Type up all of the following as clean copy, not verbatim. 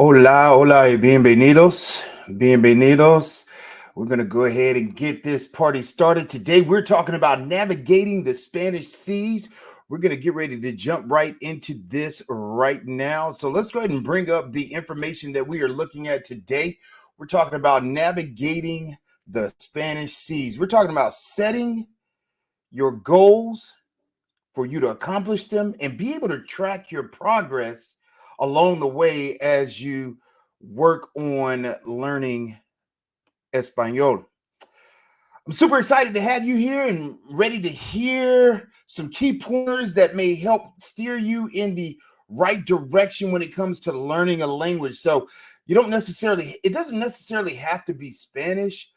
Hola, hola, y bienvenidos. Bienvenidos. We're going to go ahead and get this party started. Today, we're talking about navigating the Spanish seas. We're going to get ready to jump right into this right now. So let's go ahead and bring up the information that we are looking at today. We're talking about navigating the Spanish seas. We're talking about setting your goals for you to accomplish them and be able to track your progress along the way as you work on learning Espanol. I'm super excited to have you here and ready to hear some key pointers that may help steer you in the right direction when it comes to learning a language. So it doesn't necessarily have to be Spanish,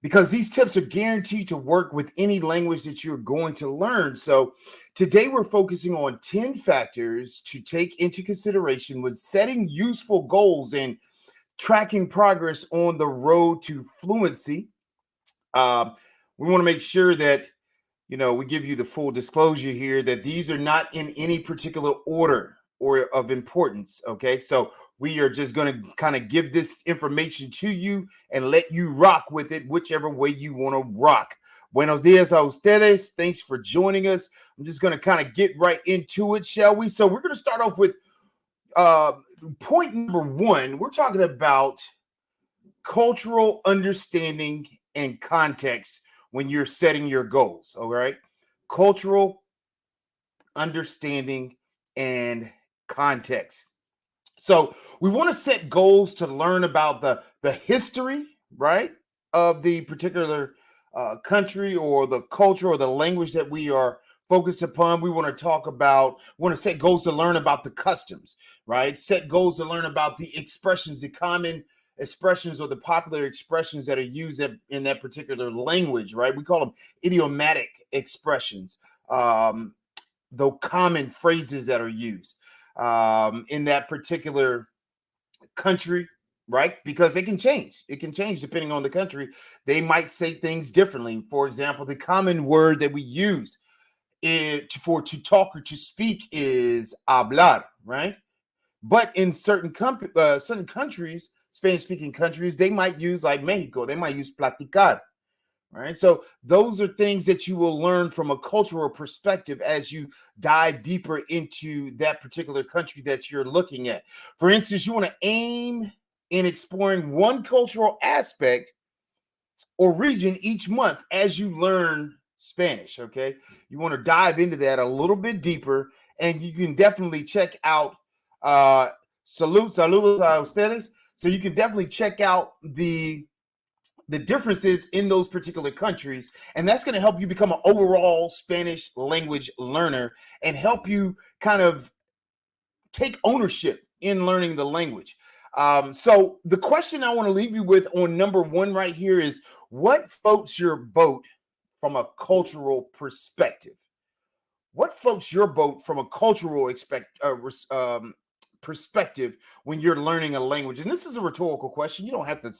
because these tips are guaranteed to work with any language that you're going to learn. So today we're focusing on 10 factors to take into consideration when setting useful goals and tracking progress on the road to fluency. We want to make sure that we give you the full disclosure here that these are not in any particular order or of importance. Okay, so we are just going to kind of give this information to you and let you rock with it whichever way you want to rock. Buenos dias a ustedes. Thanks for joining us. I'm just going to kind of get right into it, shall we? So we're going to start off with point number one. We're talking about cultural understanding and context when you're setting your goals. All right, cultural understanding and context. So we want to set goals to learn about the history, right, of the particular country or the culture or the language that we are focused upon. We want to set goals to learn about the customs, right? Set goals to learn about the expressions, the common expressions or the popular expressions that are used in that particular language, right? We call them idiomatic expressions. The common phrases that are used in that particular country, right? Because it can change. It can change depending on the country. They might say things differently. For example, the common word that we use to talk or to speak is hablar, right? But in certain countries, Spanish-speaking countries, they might use, like Mexico, they might use platicar. Right. So those are things that you will learn from a cultural perspective as you dive deeper into that particular country that you're looking at. For instance, you want to aim in exploring one cultural aspect or region each month as you learn Spanish. Okay. You want to dive into that a little bit deeper, and you can definitely check out saludos a ustedes. So you can definitely check out the differences in those particular countries, and that's going to help you become an overall Spanish language learner and help you kind of take ownership in learning the language. So the question I want to leave you with on number one right here is, what floats your boat from a cultural perspective? What floats your boat from a cultural perspective when you're learning a language? And this is a rhetorical question. You don't have to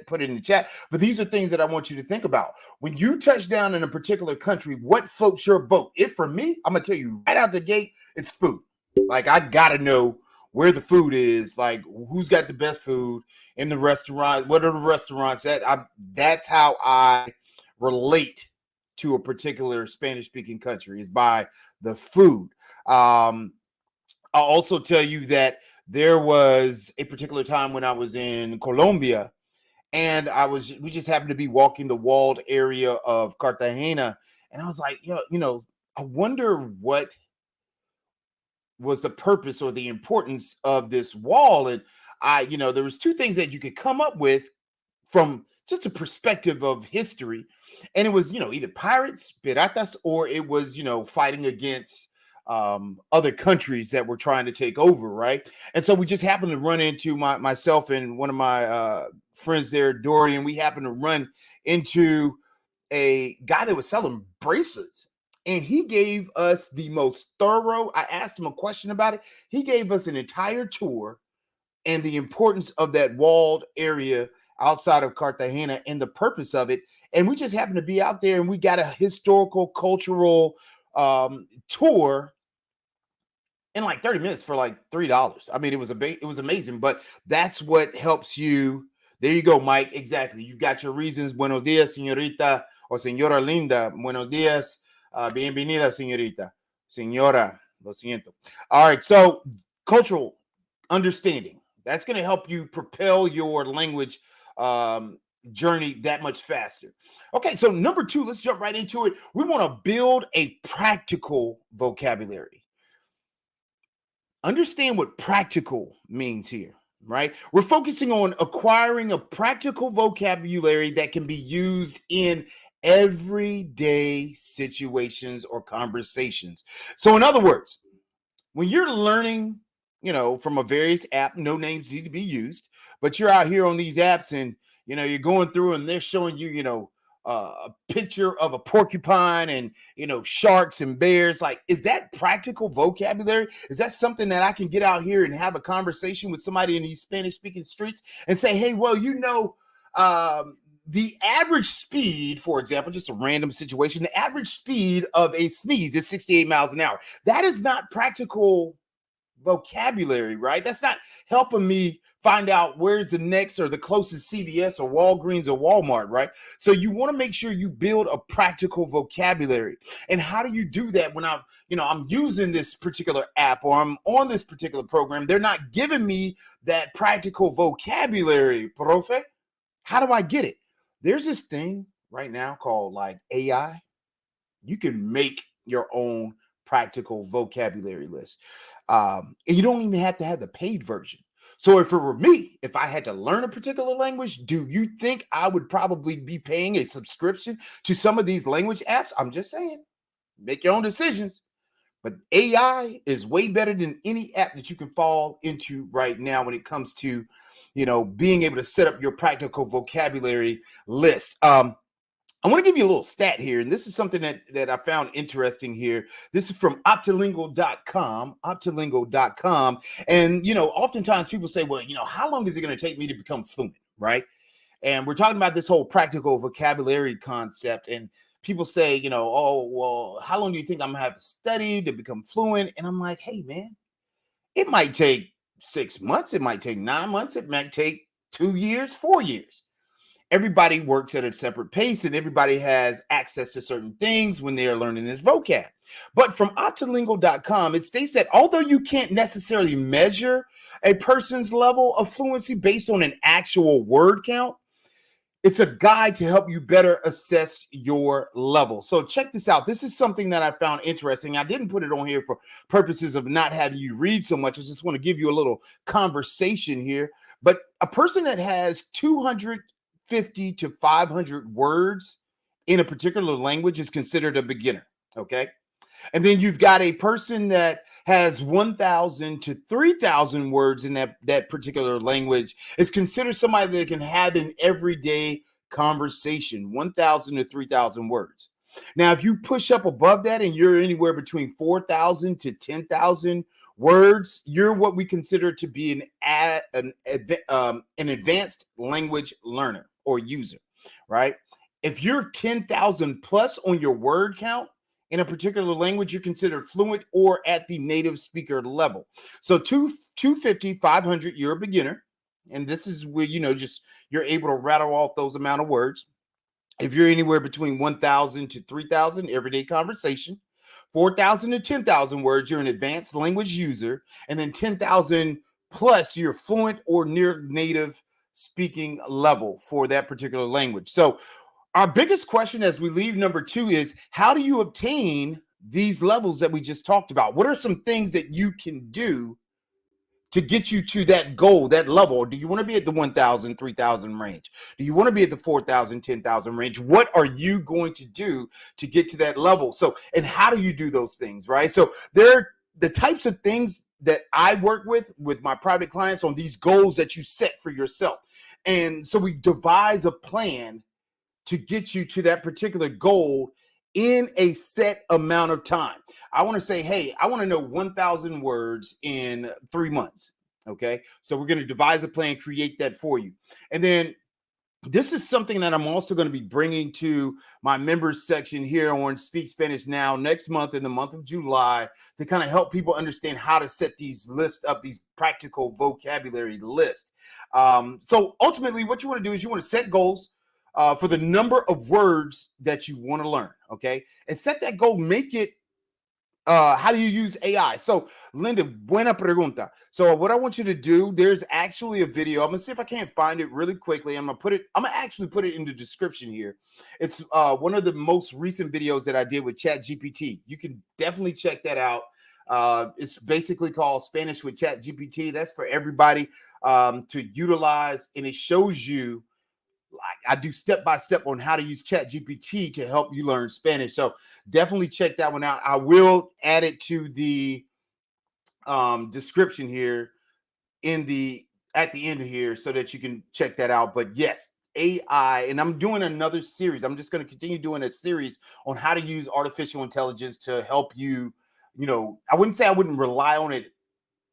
put it in the chat, but these are things that I want you to think about. When you touch down in a particular country, what floats your boat? For me, I'm going to tell you right out the gate, it's food. Like, I got to know where the food is, like who's got the best food in the restaurant, what are the restaurants at. That's how I relate to a particular Spanish-speaking country, is by the food. I'll also tell you that there was a particular time when I was in Colombia, and we just happened to be walking the walled area of Cartagena, and I was like, I wonder what was the purpose or the importance of this wall. And there was two things that you could come up with from just a perspective of history, and it was either pirates, piratas, or it was fighting against other countries that were trying to take over, right? And so we just happened to run into myself and one of my friends there, Dorian. We happened to run into a guy that was selling bracelets, and he gave us the most thorough. I asked him a question about it. He gave us an entire tour and the importance of that walled area outside of Cartagena and the purpose of it. And we just happened to be out there, and we got a historical, cultural tour in like 30 minutes for like $3. I mean, it was amazing, but that's what helps you. There you go, Mike. Exactly. You've got your reasons. Buenos dias, señorita or señora linda. Buenos dias. Bienvenida, señorita. Señora. Lo siento. All right. So, cultural understanding. That's going to help you propel your language journey that much faster. Okay, so number 2, let's jump right into it. We want to build a practical vocabulary. Understand what practical means here, right? We're focusing on acquiring a practical vocabulary that can be used in everyday situations or conversations. So, in other words, when you're learning, from a various app, no names need to be used, but you're out here on these apps and, you're going through and they're showing you, a picture of a porcupine and, sharks and bears. Like, is that practical vocabulary? Is that something that I can get out here and have a conversation with somebody in these Spanish speaking streets and say, hey, well, the average speed, for example, just a random situation, the average speed of a sneeze is 68 miles an hour. That is not practical vocabulary, right? That's not helping me find out where's the next or the closest CVS or Walgreens or Walmart, right? So you want to make sure you build a practical vocabulary. And how do you do that when I'm using this particular app or I'm on this particular program? They're not giving me that practical vocabulary, profe. How do I get it? There's this thing right now called like AI. You can make your own practical vocabulary list. And you don't even have to have the paid version. So if it were me, if I had to learn a particular language, do you think I would probably be paying a subscription to some of these language apps? I'm just saying, make your own decisions. But AI is way better than any app that you can fall into right now when it comes to, being able to set up your practical vocabulary list. I want to give you a little stat here, and this is something that I found interesting here. This is from optilingual.com, optilingual.com. And, oftentimes people say, well, how long is it going to take me to become fluent, right? And we're talking about this whole practical vocabulary concept. And people say, oh, well, how long do you think I'm going to have to study to become fluent? And I'm like, hey, man, it might take 6 months. It might take 9 months. It might take 2 years, 4 years. Everybody works at a separate pace and everybody has access to certain things when they are learning this vocab. But from optilingual.com, it states that although you can't necessarily measure a person's level of fluency based on an actual word count, it's a guide to help you better assess your level. So check this out. This is something that I found interesting. I didn't put it on here for purposes of not having you read so much. I just want to give you a little conversation here. But a person that has 250 to 500 words in a particular language is considered a beginner, okay? And then you've got a person that has 1,000 to 3,000 words in that particular language is considered somebody that can have an everyday conversation, 1,000 to 3,000 words. Now, if you push up above that and you're anywhere between 4,000 to 10,000 words, you're what we consider to be an advanced language learner or user, right? If you're 10,000 plus on your word count in a particular language, you're considered fluent or at the native speaker level. So 250, 500, you're a beginner. And this is where, just you're able to rattle off those amount of words. If you're anywhere between 1,000 to 3,000, everyday conversation. 4,000 to 10,000 words, you're an advanced language user. And then 10,000 plus, you're fluent or near native speaking level for that particular language. So our biggest question as we leave number 2 is, how do you obtain these levels that we just talked about? What are some things that you can do to get you to that goal, that level? Do you want to be at the 1,000, 3,000 range? Do you want to be at the 4,000, 10,000 range? What are you going to do to get to that level? So, and how do you do those things, right? So there are the types of things that I work with my private clients on these goals that you set for yourself. And so we devise a plan to get you to that particular goal in a set amount of time. I want to say, hey, I want to know 1,000 words in 3 months. Okay. So we're going to devise a plan, create that for you. And then this is something that I'm also going to be bringing to my members section here on Speak Spanish Now next month, in the month of July, to kind of help people understand how to set these lists up, these practical vocabulary lists. So ultimately, what you want to do is you want to set goals for the number of words that you want to learn. Okay. And set that goal, make it how do you use AI? So, Linda, buena pregunta. So, what I want you to do, there's actually a video. I'm gonna see if I can't find it really quickly. I'm gonna actually put it in the description here. It's one of the most recent videos that I did with Chat GPT. You can definitely check that out. It's basically called Spanish with Chat GPT. That's for everybody to utilize, and it shows you, like, I do step by step on how to use Chat GPT to help you learn Spanish. So definitely check that one out. I will add it to the description here in the at the end of here so that you can check that out. But yes, AI, and I'm doing another series. I'm just going to continue doing a series on how to use artificial intelligence to help you. I wouldn't say I wouldn't rely on it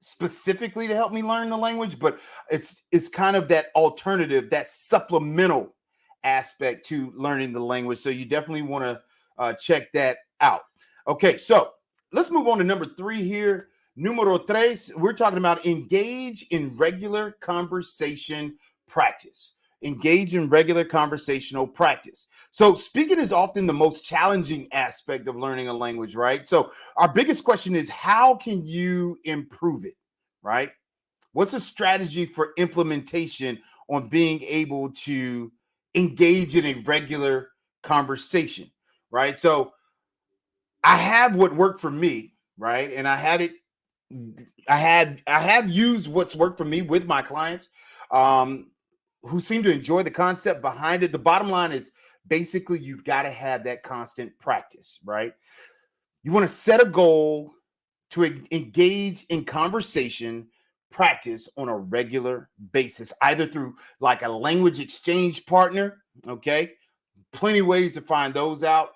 specifically to help me learn the language, but it's kind of that alternative, that supplemental aspect to learning the language. So you definitely want to check that out. Okay, so let's move on to number 3 here. Numero tres, we're talking about engage in regular conversation practice. Engage in regular conversational practice. So speaking is often the most challenging aspect of learning a language, right? So our biggest question is, how can you improve it, right? What's a strategy for implementation on being able to engage in a regular conversation, right? So I have what worked for me, right? And I have used what's worked for me with my clients. Who seem to enjoy the concept behind it. The bottom line is basically you've got to have that constant practice, right? You want to set a goal to engage in conversation practice on a regular basis, either through like a language exchange partner. Okay. Plenty of ways to find those out.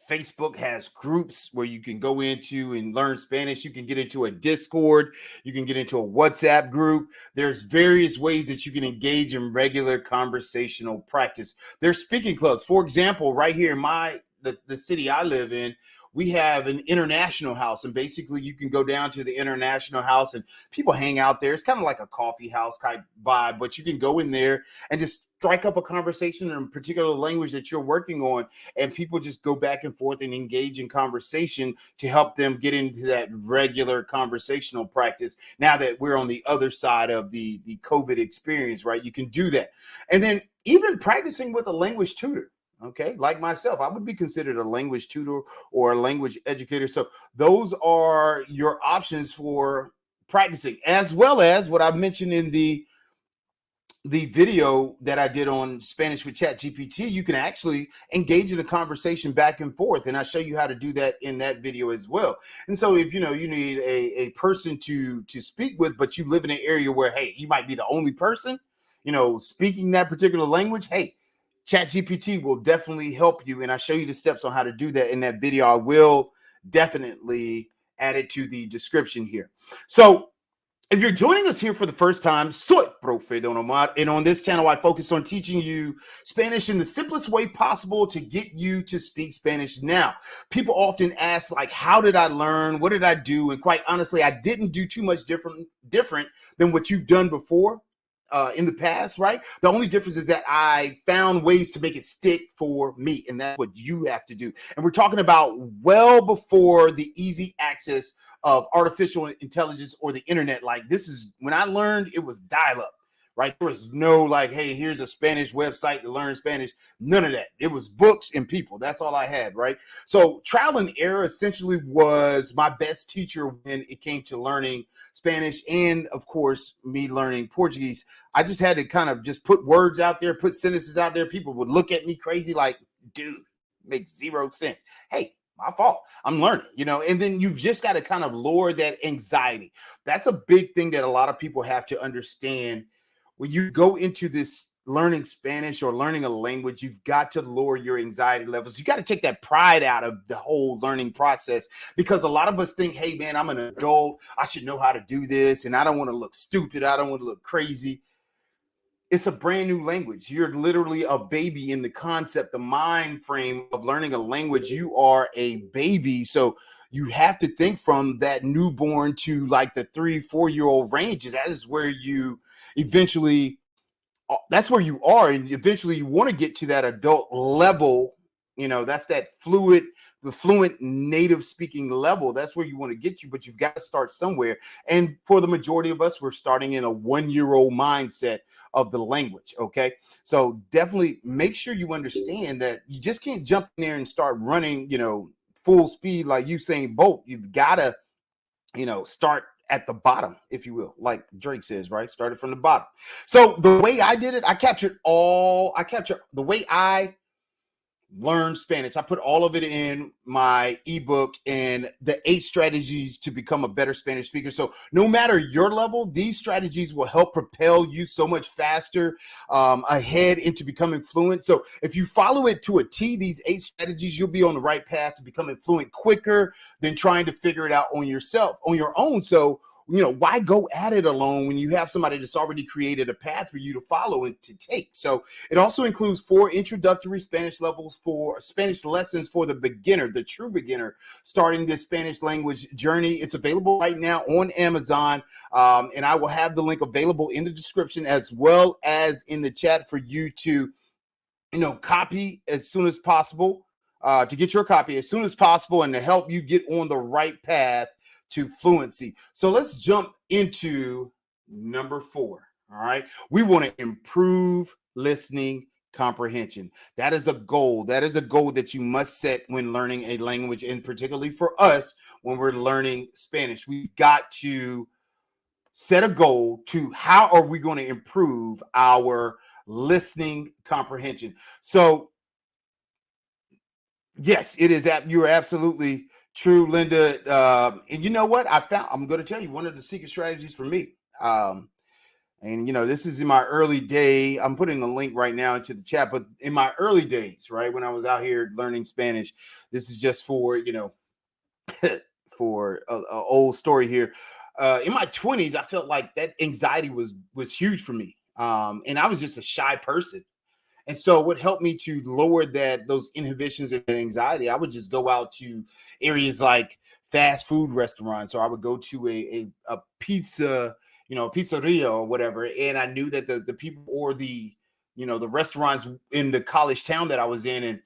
Facebook has groups where you can go into and learn Spanish. You can get into a Discord. You can get into a WhatsApp group. There's various ways that you can engage in regular conversational practice. There's speaking clubs. For example, right here in the city I live in, we have an international house, and basically you can go down to the international house and people hang out there. It's kind of like a coffee house type vibe, but you can go in there and just strike up a conversation in a particular language that you're working on, and people just go back and forth and engage in conversation to help them get into that regular conversational practice. Now that we're on the other side of the COVID experience, right? You can do that. And then even practicing with a language tutor. Okay, like myself, I would be considered a language tutor or a language educator. So those are your options for practicing, as well as what I mentioned in the video that I did on Spanish with Chat GPT. You can actually engage in a conversation back and forth, and I show you how to do that in that video as well. And so if you need a person to speak with, but you live in an area where, hey, you might be the only person speaking that particular language, hey, Chat GPT will definitely help you, and I show you the steps on how to do that in that video. I will definitely add it to the description here. So if you're joining us here for the first time, soy Profe Don Omar, and on this channel, I focus on teaching you Spanish in the simplest way possible to get you to speak Spanish now. People often ask, like, how did I learn? What did I do? And quite honestly, I didn't do too much different than what you've done before. In the past, right? The only difference is that I found ways to make it stick for me, and that's what you have to do. And we're talking about well before the easy access of artificial intelligence or the internet. Like, this is when I learned, it was dial-up, right? There was no like, hey, here's a Spanish website to learn Spanish. None of that. It was books and people. That's all I had, right? So trial and error essentially was my best teacher when it came to learning Spanish, and of course me learning Portuguese. I just had to kind of just put words out there, put sentences out there. People would look at me crazy like, dude, makes zero sense. Hey, my fault. I'm learning, and then you've just got to kind of lower that anxiety. That's a big thing that a lot of people have to understand. When you go into this learning Spanish or learning a language, you've got to lower your anxiety levels. You got to take that pride out of the whole learning process, because a lot of us think, hey, man, I'm an adult. I should know how to do this, and I don't want to look stupid. I don't want to look crazy. it's a brand new language. You're literally a baby in the concept, the mind frame of learning a language. You are a baby. So you have to think from that newborn to like the 3, 4 year old ranges. That is where you eventually, that's where you are. And eventually you want to get to that adult level. That's that the fluent native speaking level. That's where you want to get to, but you've got to start somewhere. And for the majority of us, we're starting in a 1-year-old mindset of the language. Okay. So definitely make sure you understand that you just can't jump in there and start running, full speed like Usain Bolt. You've got to, start at the bottom, if you will, like Drake says, right? Started from the bottom. So the way I did it, I captured the way I learn Spanish. I put all of it in my ebook and the 8 strategies to become a better Spanish speaker. So no matter your level, these strategies will help propel you so much faster ahead into becoming fluent. So if you follow it to a T, these 8 strategies, you'll be on the right path to becoming fluent quicker than trying to figure it out on your own. So why go at it alone when you have somebody that's already created a path for you to follow and to take? So it also includes 4 introductory Spanish lessons for the beginner, the true beginner, starting this Spanish language journey. It's available right now on Amazon. And I will have the link available in the description as well as in the chat for you to, copy as soon as possible, to get your copy as soon as possible and to help you get on the right path to fluency. So let's jump into number 4. All right. We want to improve listening comprehension. That is a goal. That is a goal that you must set when learning a language, and particularly for us when we're learning Spanish. We've got to set a goal to how are we going to improve our listening comprehension. So yes, it is. You're absolutely true, Linda. And you know what? I'm going to tell you one of the secret strategies for me. And this is in my early day. I'm putting a link right now into the chat, but in my early days, right, when I was out here learning Spanish, this is just for, for a old story here. In my 20s, I felt like that anxiety was huge for me. And I was just a shy person. And so what helped me to lower those inhibitions and anxiety, I would just go out to areas like fast food restaurants, or I would go to a pizza, pizzeria or whatever. And I knew that the people or the restaurants in the college town that I was in, and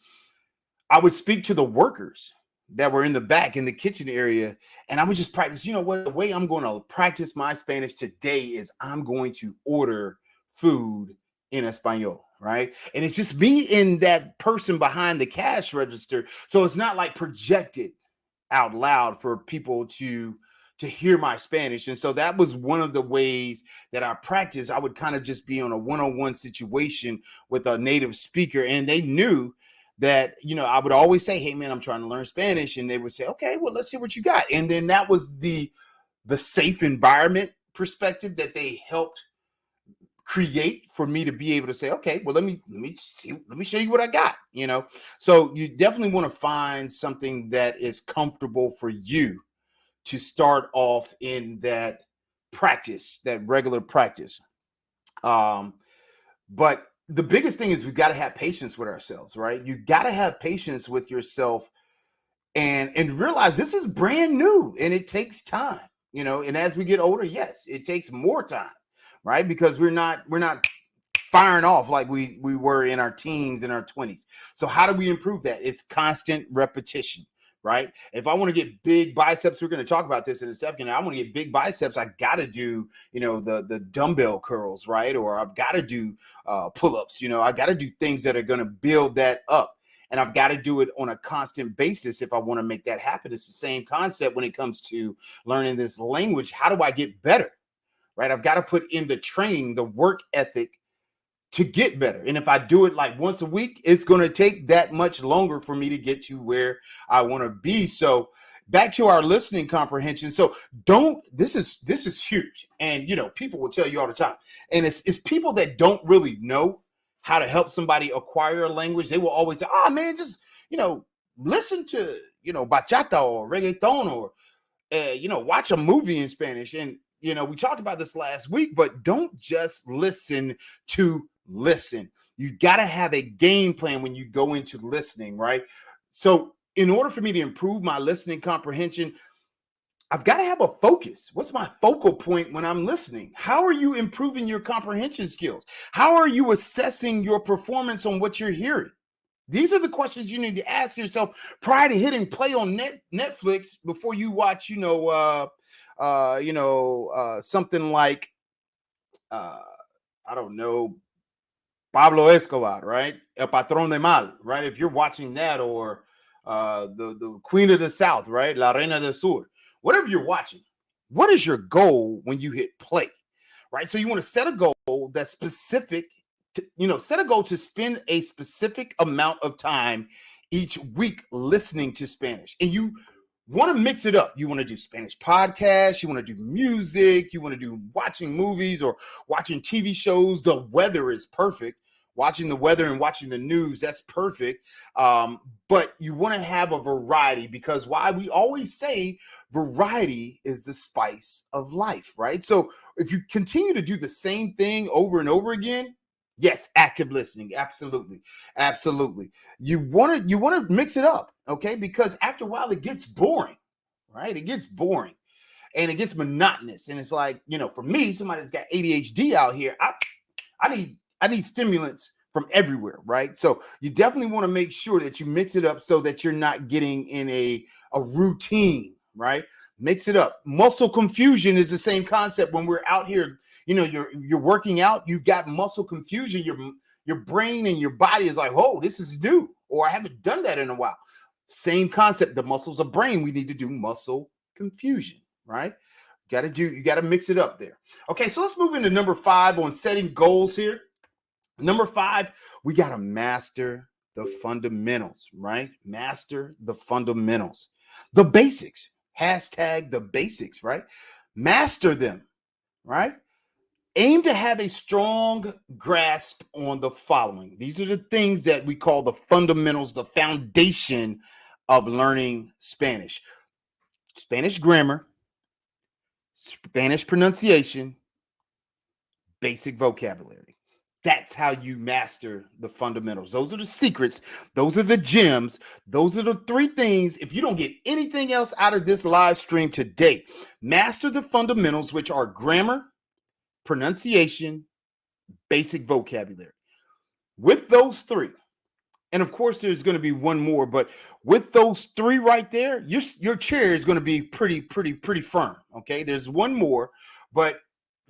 I would speak to the workers that were in the back in the kitchen area, and I would just practice. The way I'm going to practice my Spanish today is I'm going to order food in Espanol, right? And it's just me and that person behind the cash register. So it's not like projected out loud for people to hear my Spanish. And so that was one of the ways that I practiced. I would kind of just be on a one-on-one situation with a native speaker, and they knew that, I would always say, hey man, I'm trying to learn Spanish. And they would say, okay, well, let's hear what you got. And then that was the safe environment perspective that they helped create for me to be able to say, okay, well, let me show you what I got. So you definitely want to find something that is comfortable for you to start off in that practice, that regular practice. But the biggest thing is we've got to have patience with ourselves, right? You got to have patience with yourself and realize this is brand new and it takes time, and as we get older, yes, it takes more time, right? Because we're not firing off like we were in our teens and our 20s. So how do we improve that? It's constant repetition, right? If I want to get big biceps, we're going to talk about this in a second. I want to get big biceps. I got to do, the dumbbell curls, right? Or I've got to do pull-ups. I got to do things that are going to build that up. And I've got to do it on a constant basis if I want to make that happen. It's the same concept when it comes to learning this language. How do I get better, right? I've got to put in the training, the work ethic to get better. And if I do it like once a week, it's going to take that much longer for me to get to where I want to be. So back to our listening comprehension. So this is huge. And, people will tell you all the time. And it's people that don't really know how to help somebody acquire a language. They will always say, oh man, just, listen to, bachata or reggaeton or, watch a movie in Spanish. And we talked about this last week, but don't just listen to listen. You got to have a game plan when you go into listening, right? So in order for me to improve my listening comprehension, I've got to have a focus. What's my focal point when I'm listening? How are you improving your comprehension skills? How are you assessing your performance on what you're hearing? These are the questions you need to ask yourself prior to hitting play on Netflix before you watch, something like, I don't know, Pablo Escobar, right? El Patrón de Mal, right? If you're watching that, or the Queen of the South, right? La Reina del Sur, whatever you're watching, what is your goal when you hit play, right? So you want to set a goal that's specific. Set a goal to spend a specific amount of time each week listening to Spanish. And you want to mix it up. You want to do Spanish podcasts. You want to do music. You want to do watching movies or watching TV shows. The weather is perfect. Watching the weather and watching the news, that's perfect. But you want to have a variety, because why we always say variety is the spice of life, right? So if you continue to do the same thing over and over again, yes, active listening, absolutely, absolutely. You want to mix it up, okay? Because after a while, it gets boring, right? It gets boring and it gets monotonous, and it's like, for me, somebody that's got ADHD out here, I need stimulants from everywhere, right? So you definitely want to make sure that you mix it up so that you're not getting in a routine, right? Mix it up. Muscle confusion is the same concept when we're out here. You're working out, you've got muscle confusion. Your brain and your body is like, oh, this is new, or I haven't done that in a while. Same concept. The muscles of brain, we need to do muscle confusion, right? You got to mix it up there. Okay, so let's move into number 5 on setting goals here. Number 5, we got to master the fundamentals, right? Master the fundamentals. The basics. Hashtag the basics, right? Master them, right? Aim to have a strong grasp on the following. These are the things that we call the fundamentals, the foundation of learning Spanish. Spanish grammar, Spanish pronunciation, basic vocabulary. That's how you master the fundamentals. Those are the secrets. Those are the gems. Those are the 3 things. If you don't get anything else out of this live stream today, master the fundamentals, which are grammar, pronunciation, basic vocabulary. With those 3, and of course there's going to be one more, but with those 3 right there, your chair is going to be pretty firm. Okay, there's one more, but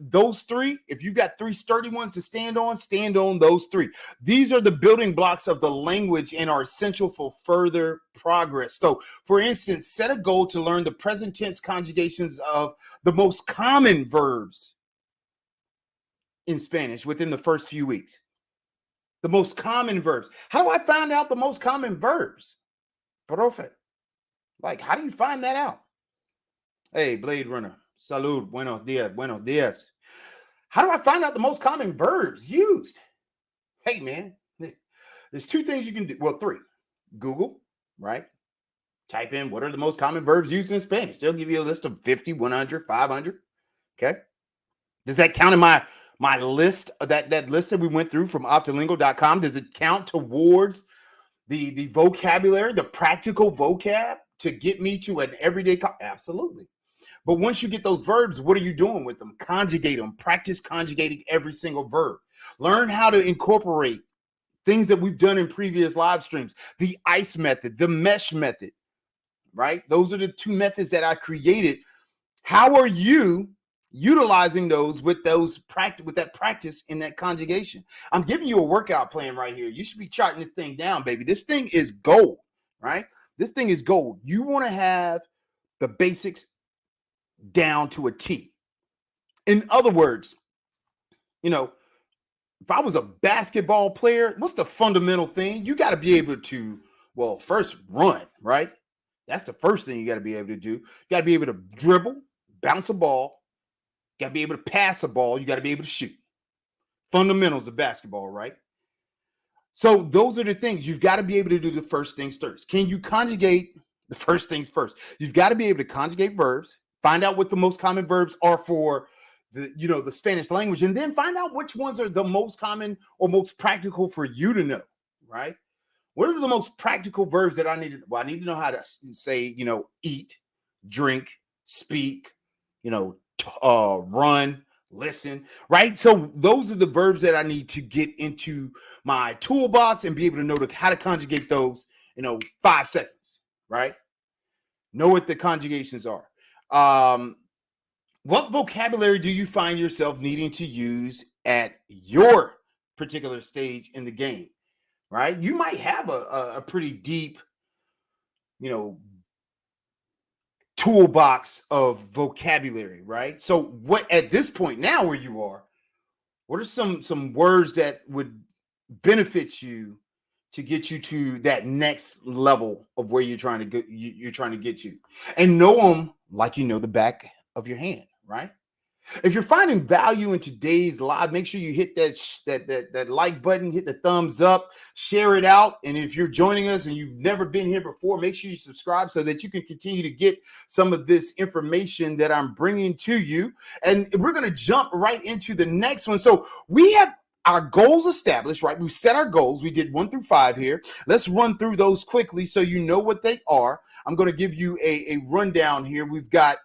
those 3, if you've got 3 sturdy ones to stand on those 3. These are the building blocks of the language and are essential for further progress. So, for instance, set a goal to learn the present tense conjugations of the most common verbs in Spanish within the first few weeks. The most common verbs. How do I find out the most common verbs? Profe. Like, how do you find that out? Hey, Blade Runner. Salud. Buenos dias. Buenos dias. How do I find out the most common verbs used? Hey, man, there's 2 things you can do. Well, 3. Google, right? Type in what are the most common verbs used in Spanish. They'll give you a list of 50, 100, 500. Okay. Does that count in my list, that list that we went through from optilingo.com? Does it count towards the vocabulary, the practical vocab to get me to an everyday? Absolutely. But once you get those verbs, what are you doing with them? Conjugate them. Practice conjugating every single verb. Learn how to incorporate things that we've done in previous live streams. The ICE method, the mesh method, right? Those are the 2 methods that I created. How are you utilizing those with that practice in that conjugation? I'm giving you a workout plan right here. You should be charting this thing down, baby. This thing is gold, right? This thing is gold. You want to have the basics down to a T. In other words, if I was a basketball player, what's the fundamental thing? You got to be able to, well, first run, right? That's the first thing you got to be able to do. You got to be able to dribble, bounce a ball. You got to be able to pass a ball. You got to be able to shoot. Fundamentals of basketball, right? So those are the things. You've got to be able to do the first things first. Can you conjugate the first things first? You've got to be able to conjugate verbs. Find out what the most common verbs are for the Spanish language, and then find out which ones are the most common or most practical for you to know, right? What are the most practical verbs that I need to, well, I need to know how to say, eat, drink, speak, run, listen, right? So those are the verbs that I need to get into my toolbox and be able to know how to conjugate those, 5 seconds, right? Know what the conjugations are. What vocabulary do you find yourself needing to use at your particular stage in the game, right? You might have a pretty deep, toolbox of vocabulary, right? So what at this point now where you are, what are some words that would benefit you to get you to that next level of where you're trying to get you're trying to get to, and know them like you know the back of your hand, right? If you're finding value in today's live, make sure you hit that like button, hit the thumbs up, share it out. And if you're joining us and you've never been here before, make sure you subscribe so that you can continue to get some of this information that I'm bringing to you. And we're going to jump right into the next one. So we have our goals established, right? We've set our goals. We did 1 through 5 here. Let's run through those quickly so you know what they are. I'm going to give you a rundown here. We've got,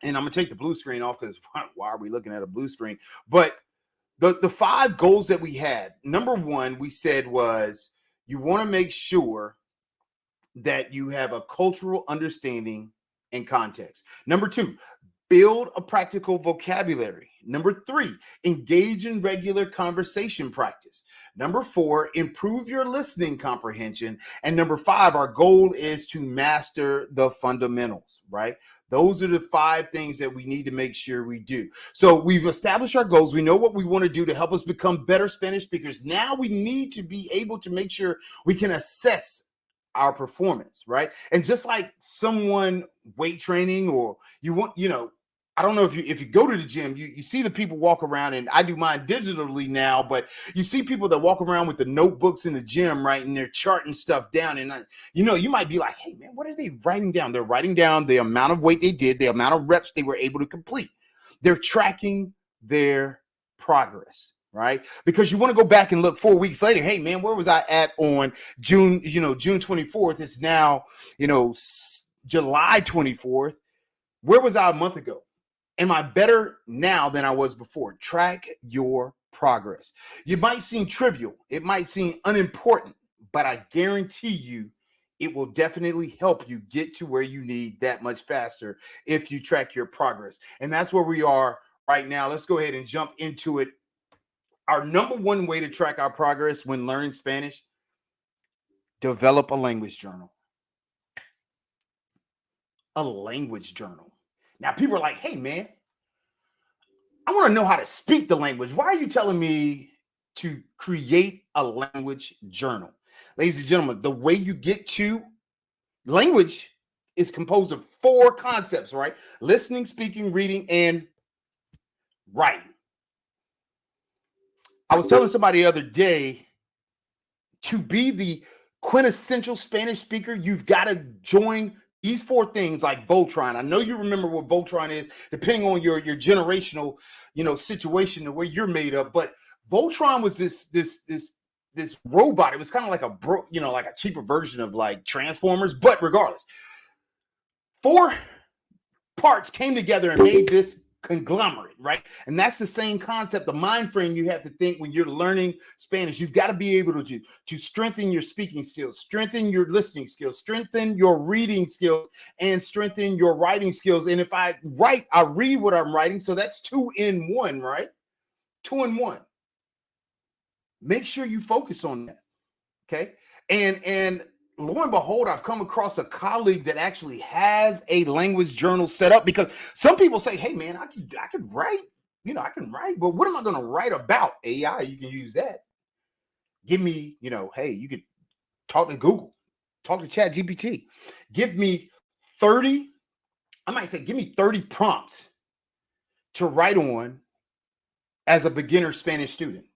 and I'm going to take the blue screen off because why are we looking at a blue screen? But the 5 goals that we had, number 1, we said was you want to make sure that you have a cultural understanding and context. Number 2, build a practical vocabulary. Number 3, engage in regular conversation practice. Number 4, improve your listening comprehension. And number 5, our goal is to master the fundamentals, right? Those are the 5 things that we need to make sure we do. So we've established our goals. We know what we want to do to help us become better Spanish speakers. Now we need to be able to make sure we can assess our performance, right? And just like someone weight training, or you want, I don't know if you go to the gym, you see the people walk around, and I do mine digitally now, but you see people that walk around with the notebooks in the gym, right? And they're charting stuff down. And you might be like, hey man, what are they writing down? They're writing down the amount of weight they did, the amount of reps they were able to complete. They're tracking their progress, right? Because you want to go back and look 4 weeks later. Hey man, where was I at on June 24th? It's now, July 24th. Where was I a month ago? Am I better now than I was before? Track your progress. You might seem trivial. It might seem unimportant, but I guarantee you it will definitely help you get to where you need that much faster if you track your progress. And that's where we are right now. Let's go ahead and jump into it. Our number 1 way to track our progress when learning Spanish, develop a language journal. A language journal. Now, people are like, hey, man, I want to know how to speak the language. Why are you telling me to create a language journal? Ladies and gentlemen, the way you get to language is composed of 4 concepts, right? Listening, speaking, reading, and writing. I was telling somebody the other day, to be the quintessential Spanish speaker, you've got to join these 4 things like Voltron. I know you remember what Voltron is, depending on your generational, situation and where you're made of. But Voltron was this robot. It was kind of like like a cheaper version of like Transformers. But regardless, 4 parts came together and made this conglomerate, right? And that's the same concept, the mind frame you have to think when you're learning Spanish. You've got to be able to strengthen your speaking skills, strengthen your listening skills, strengthen your reading skills, and strengthen your writing skills. And if I write, I read what I'm writing. So that's 2 in 1, right? 2 in 1. Make sure you focus on that. Okay. And lo and behold, I've come across a colleague that actually has a language journal set up, because some people say, hey man, I could write, I can write, but what am I going to write about? AI, you can use that. Give me, hey, you could talk to Google, talk to Chat GPT. Give me 30 prompts to write on as a beginner Spanish student.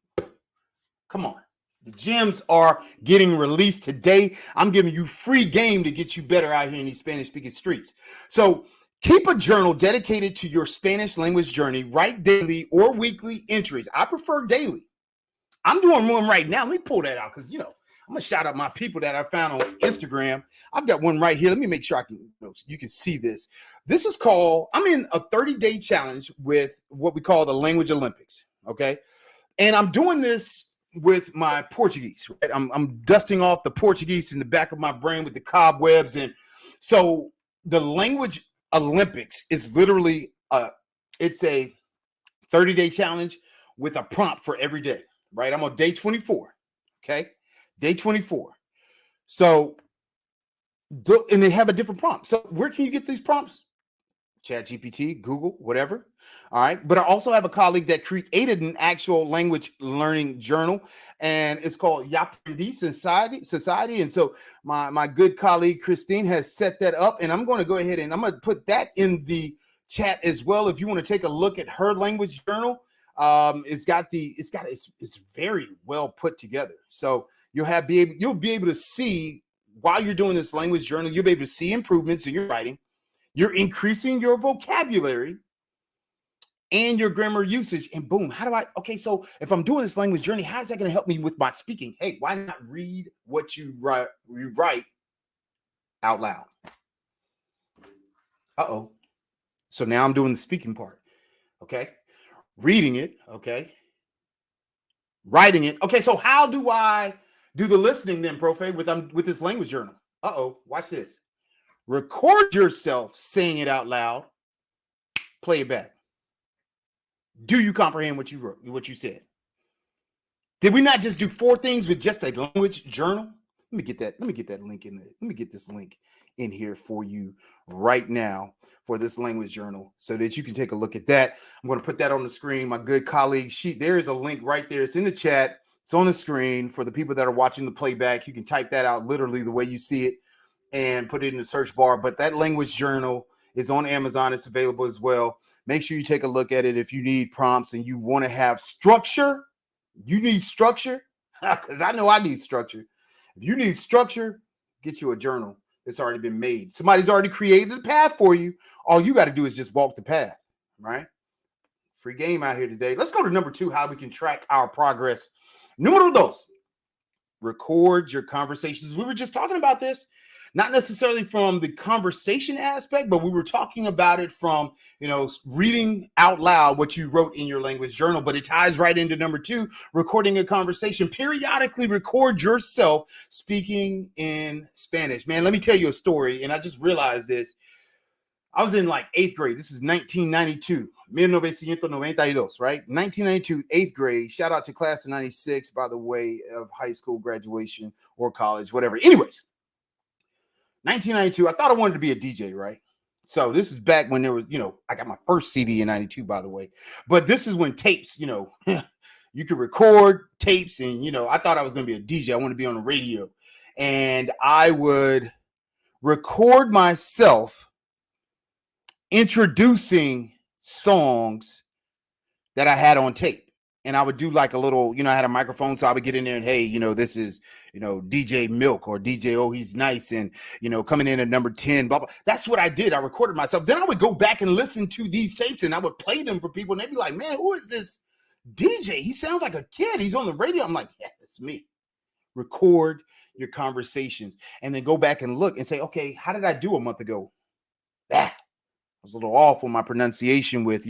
Come on. The gems are getting released today. I'm giving you free game to get you better out here in these Spanish speaking streets. So Keep a journal dedicated to your Spanish language journey. Write daily or weekly entries. I prefer daily. I'm doing one right now. Let me pull that out because, I'm going to shout out my people that I found on Instagram. I've got one right here. Let me make sure you can see this. This is called, I'm in a 30-day challenge with what we call the Language Olympics. Okay. And I'm doing this with my Portuguese. Right? I'm dusting off the Portuguese in the back of my brain with the cobwebs. And so the Language Olympics is literally it's a 30-day challenge with a prompt for every day, right? I'm on day 24, okay? Day 24. So, and they have a different prompt. So where can you get these prompts? Chat GPT, Google, whatever. All right. But I also have a colleague that created an actual language learning journal, and it's called Yapendi Society. And so my good colleague Christine has set that up, and I'm going to go ahead and I'm going to put that in the chat as well. If you want to take a look at her language journal, it's very well put together. So you'll be able to see while you're doing this language journal, you'll be able to see improvements in your writing. You're increasing your vocabulary and your grammar usage, and boom, so if I'm doing this language journey, how is that going to help me with my speaking? Hey, why not read what you write out loud? So now I'm doing the speaking part. Okay. Reading it. Okay. Writing it. Okay. So how do I do the listening then, Profe, with this language journal? Watch this. Record yourself saying it out loud. Play it back. Do you comprehend what you wrote, what you said? Did we not just do 4 things with just a language journal? Let me get that link in there. Let me get this link in here for you right now for this language journal so that you can take a look at that. I'm going to put that on the screen. My good colleague, there is a link right there. It's in the chat. It's on the screen for the people that are watching the playback. You can type that out literally the way you see it and put it in the search bar. But that language journal is on Amazon. It's available as well. Make sure you take a look at it if you need prompts and you want to have structure. You need structure because I know I need structure. If you need structure, get you a journal that's already been made. Somebody's already created a path for you. All you got to do is just walk the path, right? Free game out here today. Let's go to number 2, how we can track our progress. Número 2, record your conversations. We were just talking about this. Not necessarily from the conversation aspect, but we were talking about it from, reading out loud what you wrote in your language journal. But it ties right into number 2, recording a conversation. Periodically record yourself speaking in Spanish. Man, let me tell you a story. And I just realized this. I was in like 8th grade. This is 1992. 1992, right? 1992, 8th grade. Shout out to class of 96, by the way, of high school graduation or college, whatever. Anyways. 1992, I thought I wanted to be a DJ, right? So this is back when there was, I got my first CD in 92, by the way. But this is when tapes, you could record tapes and, I thought I was going to be a DJ. I wanted to be on the radio. And I would record myself introducing songs that I had on tape. And I would do like a little, I had a microphone, so I would get in there and, hey, this is, DJ Milk or DJ, oh, he's nice. And, coming in at number 10, blah, blah. That's what I did. I recorded myself. Then I would go back and listen to these tapes and I would play them for people. And they'd be like, man, who is this DJ? He sounds like a kid. He's on the radio. I'm like, yeah, it's me. Record your conversations and then go back and look and say, okay, how did I do a month ago? I was a little off on my pronunciation with,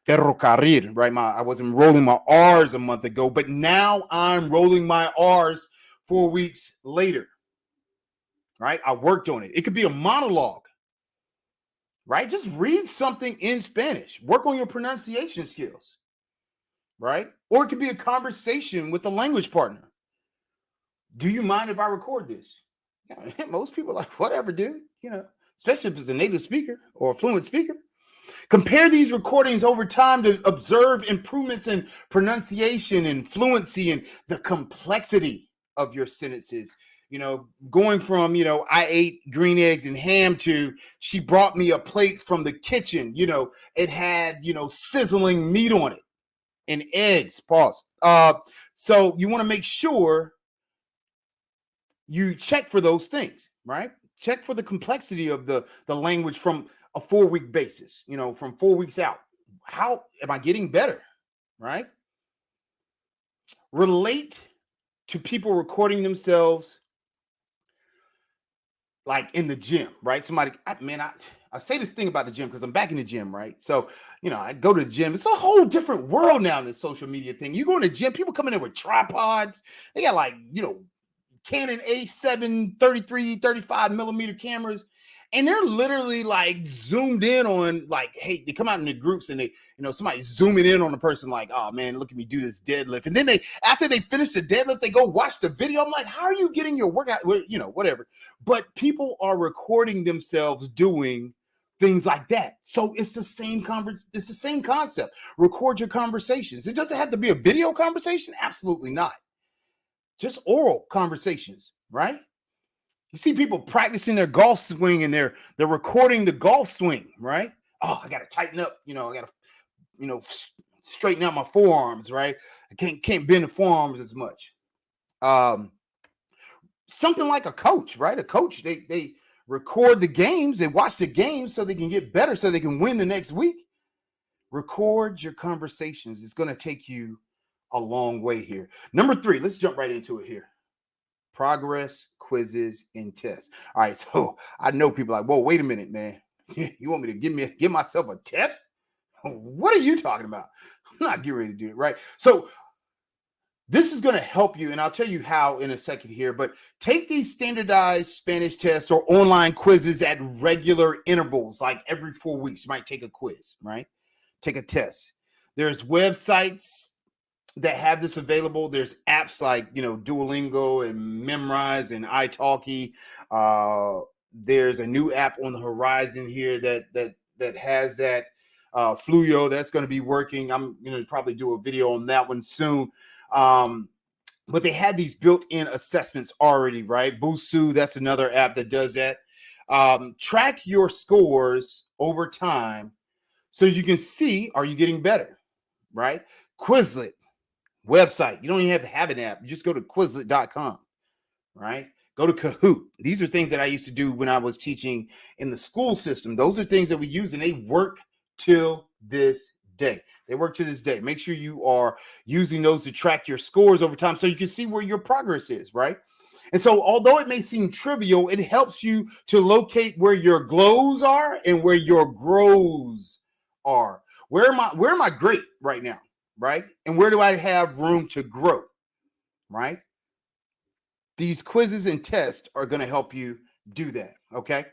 ferrocarril, right? I wasn't rolling my R's a month ago, but now I'm rolling my R's 4 weeks later, right? I worked on it. It could be a monologue, right? Just read something in Spanish. Work on your pronunciation skills, right? Or it could be a conversation with a language partner. Do you mind if I record this? Most people are like, whatever, dude, especially if it's a native speaker or a fluent speaker. Compare these recordings over time to observe improvements in pronunciation and fluency and the complexity of your sentences. Going from, I ate green eggs and ham to she brought me a plate from the kitchen. It had, sizzling meat on it and eggs. Pause. So you want to make sure you check for those things, right? Check for the complexity of the language from a 4-week basis, from 4 weeks out. How am I getting better? Right? Relate to people recording themselves like in the gym, right? I say this thing about the gym because I'm back in the gym, right? So, I go to the gym. It's a whole different world now, this social media thing. You go in the gym, people come in there with tripods. They got like, Canon A7 33, 35 millimeter cameras. And they're literally like zoomed in on like, hey, they come out in the groups and they, somebody zooming in on the person like, oh man, look at me do this deadlift. And then after they finish the deadlift, they go watch the video. I'm like, how are you getting your workout? Whatever. But people are recording themselves doing things like that. So it's the same it's the same concept. Record your conversations. It doesn't have to be a video conversation. Absolutely not. Just oral conversations, right? You see people practicing their golf swing and they're recording the golf swing, right? Oh, I got to tighten up, I got to, straighten out my forearms, right? I can't bend the forearms as much. Something like a coach, right? A coach, they record the games, they watch the games so they can get better, so they can win the next week. Record your conversations. It's going to take you a long way here. Number 3, let's jump right into it here. Progress, quizzes, and tests. All right, so I know people are like, whoa, wait a minute, man. You want me to give myself a test? What are you talking about? I'm not getting ready to do it, right? So this is going to help you, and I'll tell you how in a second here, but take these standardized Spanish tests or online quizzes at regular intervals, like every 4 weeks. You might take a quiz, right? Take a test. There's websites that have this available. There's apps like, Duolingo and Memrise and italki. There's a new app on the horizon here that has that. Fluyo, that's going to be working. I'm going to probably do a video on that one soon. But they had these built-in assessments already, right? Busuu, that's another app that does that. Track your scores over time so you can see, are you getting better, right? Quizlet website. You don't even have to have an app. You just go to Quizlet.com, right? Go to Kahoot. These are things that I used to do when I was teaching in the school system. Those are things that we use, and they work till this day. They work to this day. Make sure you are using those to track your scores over time so you can see where your progress is, right? And so although it may seem trivial, it helps you to locate where your glows are and where your grows are. Where am I great right now, right? And where do I have room to grow, right? These quizzes and tests are going to help you do that, okay?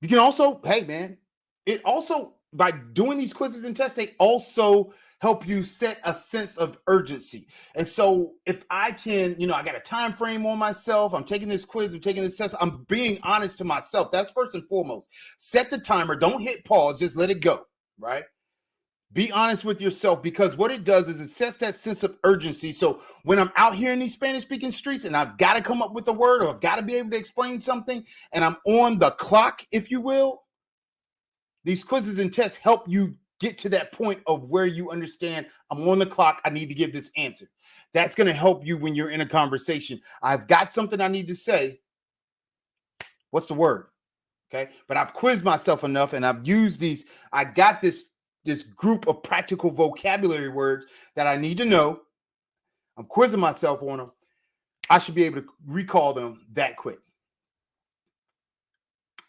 You can also, hey man, it also, by doing these quizzes and tests, they also help you set a sense of urgency. And so if I can, I got a time frame on myself, I'm taking this quiz, I'm taking this test, I'm being honest to myself. That's first and foremost. Set the timer, don't hit pause, just let it go, right? Be honest with yourself, because what it does is it sets that sense of urgency. So when I'm out here in these Spanish speaking streets and I've got to come up with a word, or I've got to be able to explain something, and I'm on the clock, if you will, these quizzes and tests help you get to that point of where you understand, I'm on the clock, I need to give this answer. That's going to help you when you're in a conversation. I've got something I need to say. What's the word? Okay. But I've quizzed myself enough, and I've used these. I got this group of practical vocabulary words that I need to know. I'm quizzing myself on them. I should be able to recall them that quick.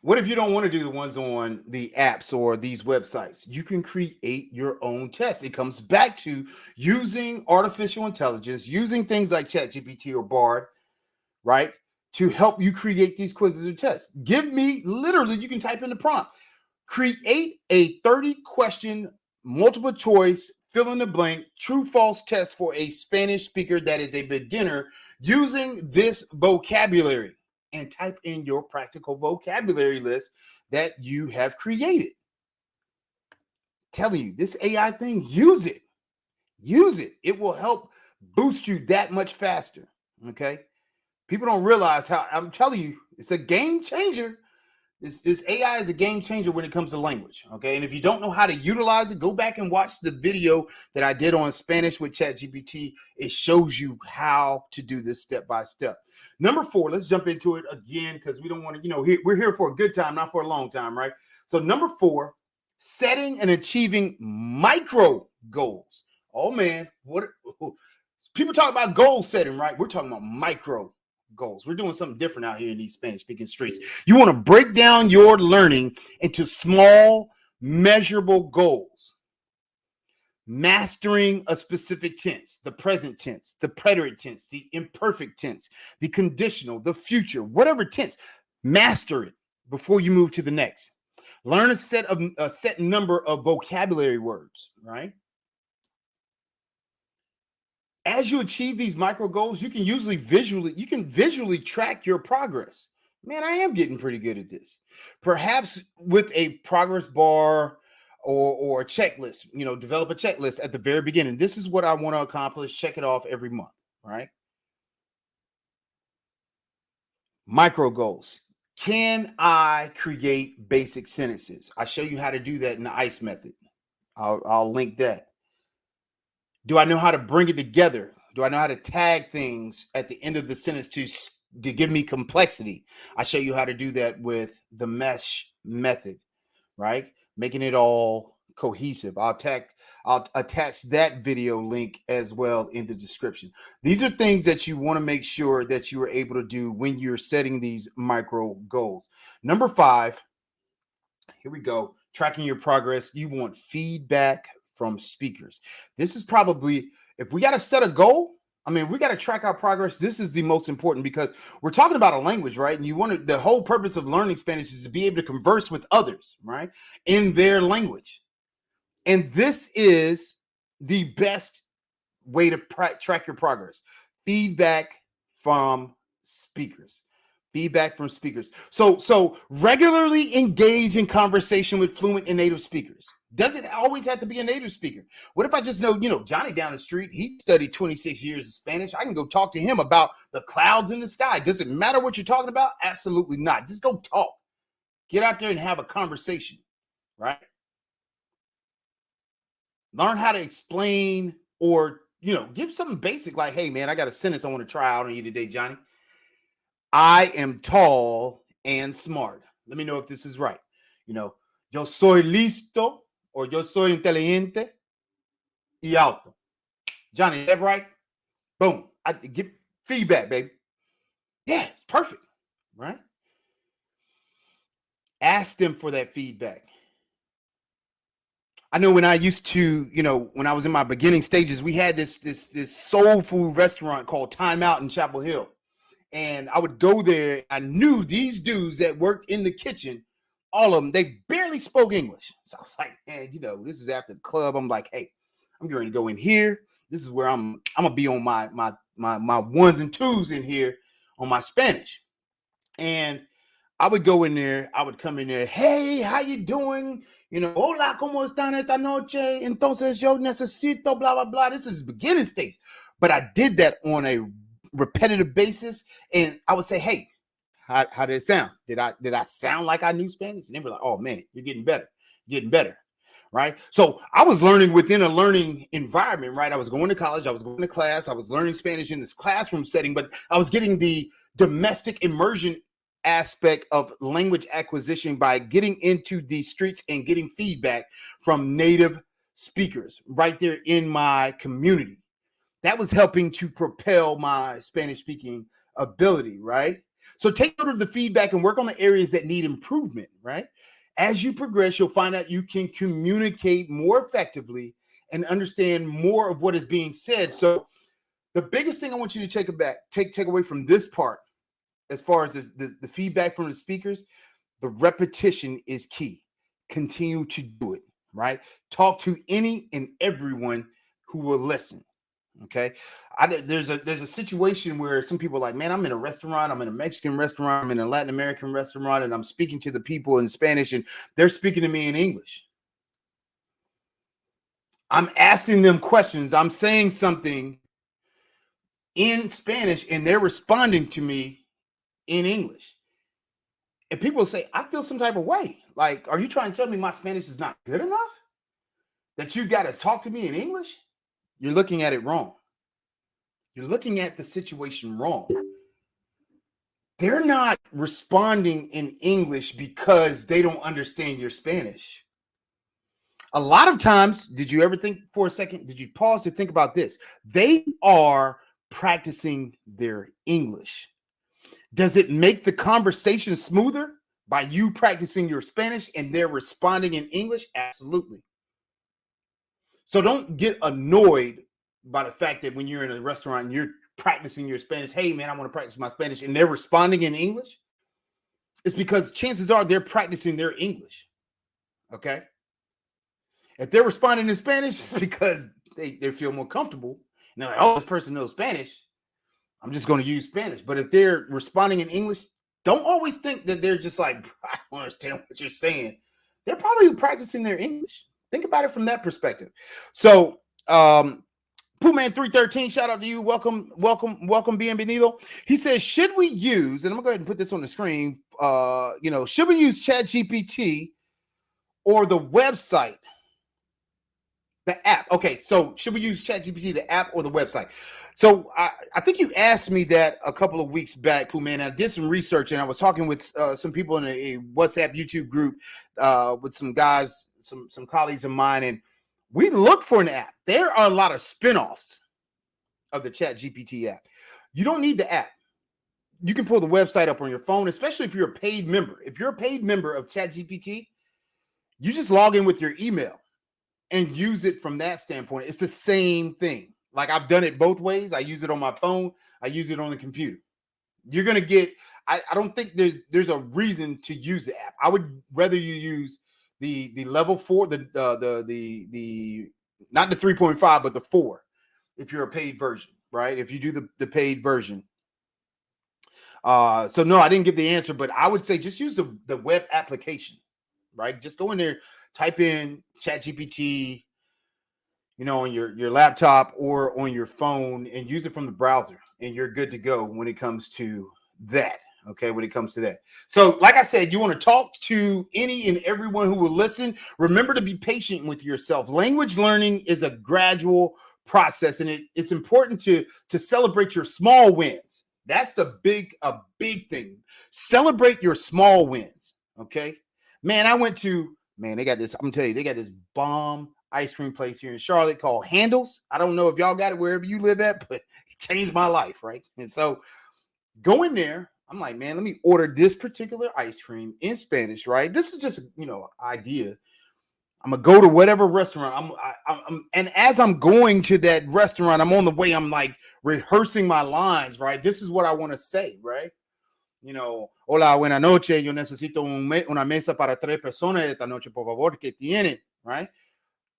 What if you don't want to do the ones on the apps or these websites? You can create your own tests. It comes back to using artificial intelligence, using things like Chat GPT or Bard, right, to help you create these quizzes or tests. Literally, you can type in the prompt. Create a 30-question, multiple choice, fill in the blank, true false test for a Spanish speaker that is a beginner using this vocabulary, and type in your practical vocabulary list that you have created. Telling you, this AI thing, use it. Use it. It will help boost you that much faster. Okay. People don't realize how, I'm telling you, it's a game changer. This AI is a game changer when it comes to language, okay? And if you don't know how to utilize it, go back and watch the video that I did on Spanish with ChatGPT. It shows you how to do this step by step. Number 4, let's jump into it again, because we don't want to, we're here for a good time, not for a long time, right? So number 4, setting and achieving micro goals. Oh man, what people talk about goal setting, right? We're talking about micro goals. We're doing something different out here in these Spanish speaking streets. You want to break down your learning into small, measurable goals. Mastering a specific tense, the present tense, the preterite tense, the imperfect tense, the conditional, the future, whatever tense, master it before you move to the next. Learn a set number of vocabulary words, right? As you achieve these micro goals, you can visually track your progress. Man, I am getting pretty good at this. Perhaps with a progress bar or a checklist, develop a checklist at the very beginning. This is what I want to accomplish. Check it off every month, right? Micro goals. Can I create basic sentences? I show you how to do that in the ICE method. I'll link that. Do I know how to bring it together? Do I know how to tag things at the end of the sentence to give me complexity? I show you how to do that with the mesh method, right? Making it all cohesive. I'll attach that video link as well in the description. These are things that you want to make sure that you are able to do when you're setting these micro goals. Number 5, here we go. Tracking your progress. You want feedback from speakers. This is probably, if we got to set a goal, we got to track our progress. This is the most important because we're talking about a language, right? And the whole purpose of learning Spanish is to be able to converse with others, right? In their language. And this is the best way to track your progress. Feedback from speakers. Feedback from speakers. So regularly engage in conversation with fluent and native speakers. Doesn't always have to be a native speaker. What if I just know, Johnny down the street, he studied 26 years of Spanish. I can go talk to him about the clouds in the sky. Does it matter what you're talking about? Absolutely not. Just go talk. Get out there and have a conversation, right? Learn how to explain or, give something basic like, hey, man, I got a sentence I want to try out on you today, Johnny. I am tall and smart. Let me know if this is right. Yo soy listo or yo soy inteligente y alto. Johnny, is that right? Boom. I give feedback, baby. Yeah, it's perfect, right? Ask them for that feedback. I know when I used to, when I was in my beginning stages, we had this soul food restaurant called Time Out in Chapel Hill. And I would go there. I knew these dudes that worked in the kitchen, all of them, they barely spoke English. So I was like, man, this is after the club. I'm like, hey, I'm going to go in here. This is where I'm going to be on my ones and twos in here on my Spanish. And I would go in there. I would come in there. Hey, how you doing? Hola, ¿cómo están esta noche? Entonces yo necesito blah, blah, blah. This is beginning stage. But I did that on a repetitive basis. And I would say, hey, how did it sound? Did I sound like I knew Spanish? And they were like, oh man, you're getting better. Right? So I was learning within a learning environment, right? I was going to college, I was going to class, I was learning Spanish in this classroom setting, but I was getting the domestic immersion aspect of language acquisition by getting into the streets and getting feedback from native speakers right there in my community. That was helping to propel my Spanish speaking ability, right? So take note of the feedback and work on the areas that need improvement, right? As you progress, you'll find out you can communicate more effectively and understand more of what is being said. So the biggest thing I want you to take away from this part, as far as the feedback from the speakers, the repetition is key. Continue to do it, right? Talk to any and everyone who will listen. Okay. There's a situation where some people are like, man, I'm in a restaurant, I'm in a Mexican restaurant, I'm in a Latin American restaurant, and I'm speaking to the people in Spanish and they're speaking to me in English. I'm asking them questions. I'm saying something in Spanish and they're responding to me in English. And people say, I feel some type of way. Like, are you trying to tell me my Spanish is not good enough? That you've got to talk to me in English? You're looking at it wrong. You're looking at the situation wrong. they're not responding in English because they don't understand your Spanish. A lot of times, did you ever think for a second, did you pause to think about this? They are practicing their English. Does it make the conversation smoother by you practicing your Spanish and they're responding in English? Absolutely. So don't get annoyed by the fact that when you're in a restaurant and you're practicing your Spanish, hey man, I want to practice my Spanish, and they're responding in English. It's because chances are they're practicing their English. Okay. If they're responding in Spanish, it's because they feel more comfortable. And they're like, oh, this person knows Spanish. I'm just going to use Spanish. But if they're responding in English, don't always think that they're just like, I don't understand what you're saying. They're probably practicing their English. Think about it from that perspective. So, Poohman313, shout out to you. Welcome, bienvenido. He says, should we use, and I'm going to go ahead and put this on the screen, should we use Chat GPT or the website? The app. Okay, so should we use Chat GPT, the app, or the website? So I think you asked me that a couple of weeks back, Poohman. I did some research, and I was talking with some people in a WhatsApp YouTube group with some guys, some colleagues of mine, and we looked for an app. There are a lot of spinoffs of the Chat GPT app. You don't need the app. You can pull the website up on your phone, especially if you're a paid member. If you're a paid member of Chat GPT, you just log in with your email and use it from that standpoint. It's the same thing. Like, I've done it both ways. I use it on my phone. I use it on the computer. You're going to get, I don't think there's a reason to use the app. I would rather you use the level 4, the not the 3.5, but the 4, if you're a paid version, right? If you do the paid version. So no, I didn't give the answer, but I would say just use the web application, right? Just go in there, type in Chat GPT, on your laptop or on your phone, and use it from the browser, and you're good to go when it comes to that. Okay, when it comes to that. So, like I said, you want to talk to any and everyone who will listen. Remember to be patient with yourself. Language learning is a gradual process, and it's important to celebrate your small wins. That's a big thing. Celebrate your small wins. Okay, man. They got this. I'm gonna tell you, they got this bomb ice cream place here in Charlotte called Handles. I don't know if y'all got it wherever you live at, but it changed my life, right? And so go in there. I'm like, man, let me order this particular ice cream in Spanish, right? This is just, idea. I'm gonna go to whatever restaurant. And as I'm going to that restaurant, I'm on the way. I'm like rehearsing my lines, right? This is what I want to say, right? Hola, buena noche. Yo necesito una mesa para 3 personas esta noche, por favor, que tiene, right?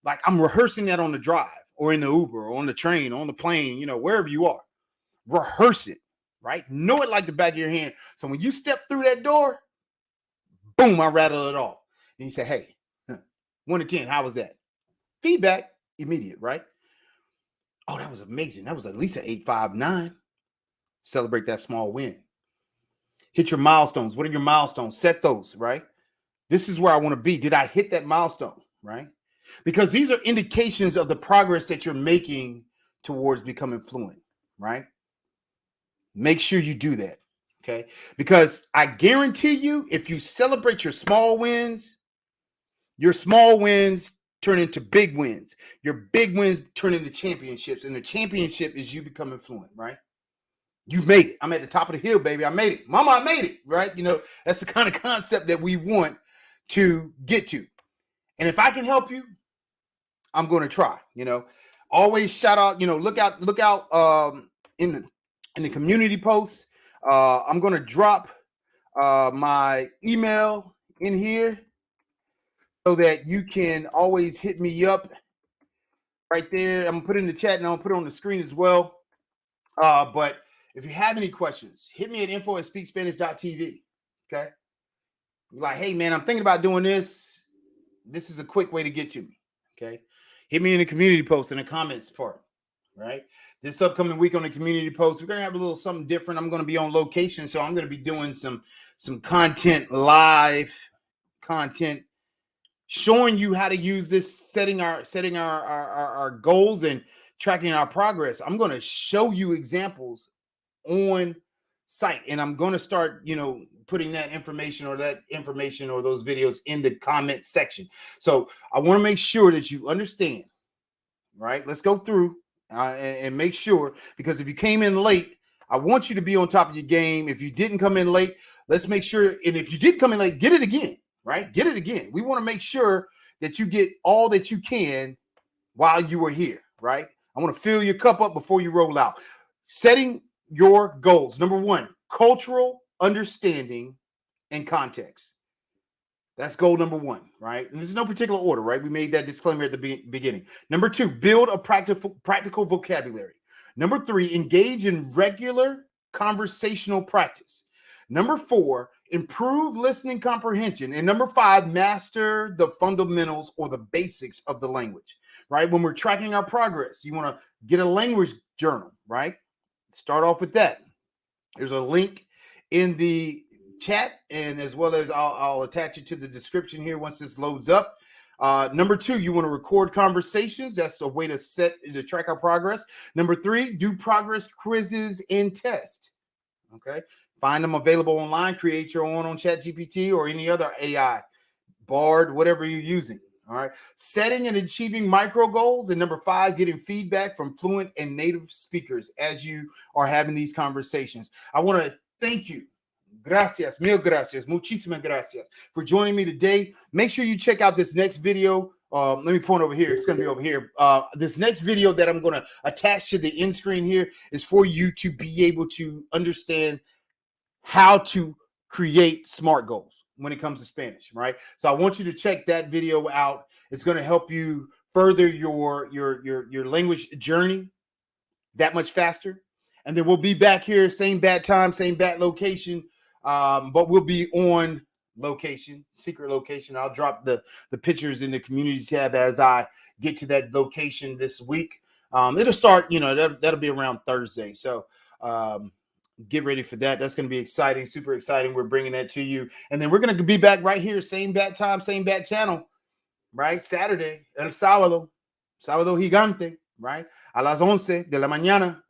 Like, I'm rehearsing that on the drive or in the Uber or on the train, or on the plane, wherever you are. Rehearse it. Right? Know it like the back of your hand. So when you step through that door, boom, I rattle it off. And you say, hey, 1 to 10, how was that? Feedback, immediate, right? Oh, that was amazing. That was at least an 8.59. Celebrate that small win. Hit your milestones. What are your milestones? Set those, right? This is where I want to be. Did I hit that milestone, right? Because these are indications of the progress that you're making towards becoming fluent, right? Make sure you do that, okay? Because I guarantee you, if you celebrate your small wins turn into big wins. Your big wins turn into championships, and the championship is you becoming fluent, right? You've made it. I'm at the top of the hill, baby. I made it. Mama, I made it, right? That's the kind of concept that we want to get to. And if I can help you, I'm going to try, Always shout out, look out in the community posts. I'm going to drop my email in here so that you can always hit me up right there. I'm going to put it in the chat, and I'm going to put it on the screen as well. But if you have any questions, hit me at info@speakspanish.tv. Okay. You're like, hey, man, I'm thinking about doing this. This is a quick way to get to me. Okay. Hit me in the community post in the comments part. Right. This upcoming week on the community post, we're going to have a little something different. I'm going to be on location. So I'm going to be doing some content, live content, showing you how to use this, setting our goals and tracking our progress. I'm going to show you examples on site. And I'm going to start, putting that information or those videos in the comment section. So I want to make sure that you understand, right? Let's go through and make sure, because if you came in late, I want you to be on top of your game. If you didn't come in late, let's make sure. And if you did come in late, get it again, right? Get it again. We want to make sure that you get all that you can while you were here, right? I want to fill your cup up before you roll out. Setting your goals. Number one, cultural understanding and context. That's goal number one, right? And there's no particular order, right? We made that disclaimer at the beginning. Number two, build a practical vocabulary. Number three, engage in regular conversational practice. Number four, improve listening comprehension. And number five, master the fundamentals or the basics of the language, right? When we're tracking our progress, you want to get a language journal, right? Start off with that. There's a link in the chat, and as well as I'll attach it to the description here once this loads up. Number two, you want to record conversations. That's a way to track our progress. Number three, do progress quizzes and test. Okay, find them available online. Create your own on Chat GPT or any other AI, Bard, whatever you're using. All right, setting and achieving micro goals. And number five, getting feedback from fluent and native speakers as you are having these conversations. I want to thank you. Gracias, mil gracias, muchísimas gracias for joining me today. Make sure you check out this next video. Let me point over here. It's going to be over here. This next video that I'm going to attach to the end screen here is for you to be able to understand how to create SMART goals when it comes to Spanish, right? So I want you to check that video out. It's going to help you further your language journey that much faster. And then we'll be back here, same bat time, same bat location, but we'll be on location, secret location. I'll drop the pictures in the community tab as I get to that location this week. It'll start, that'll be around Thursday. So get ready for that. That's going to be exciting, super exciting. We're bringing that to you. And then we're going to be back right here, same bat time, same bat channel, right? Saturday, el sábado gigante, right? A las 11 de la mañana,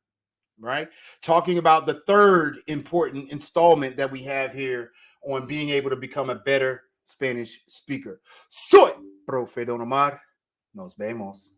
right? Talking about the third important installment that we have here on being able to become a better Spanish speaker. Soy Profe Don Omar. Nos vemos.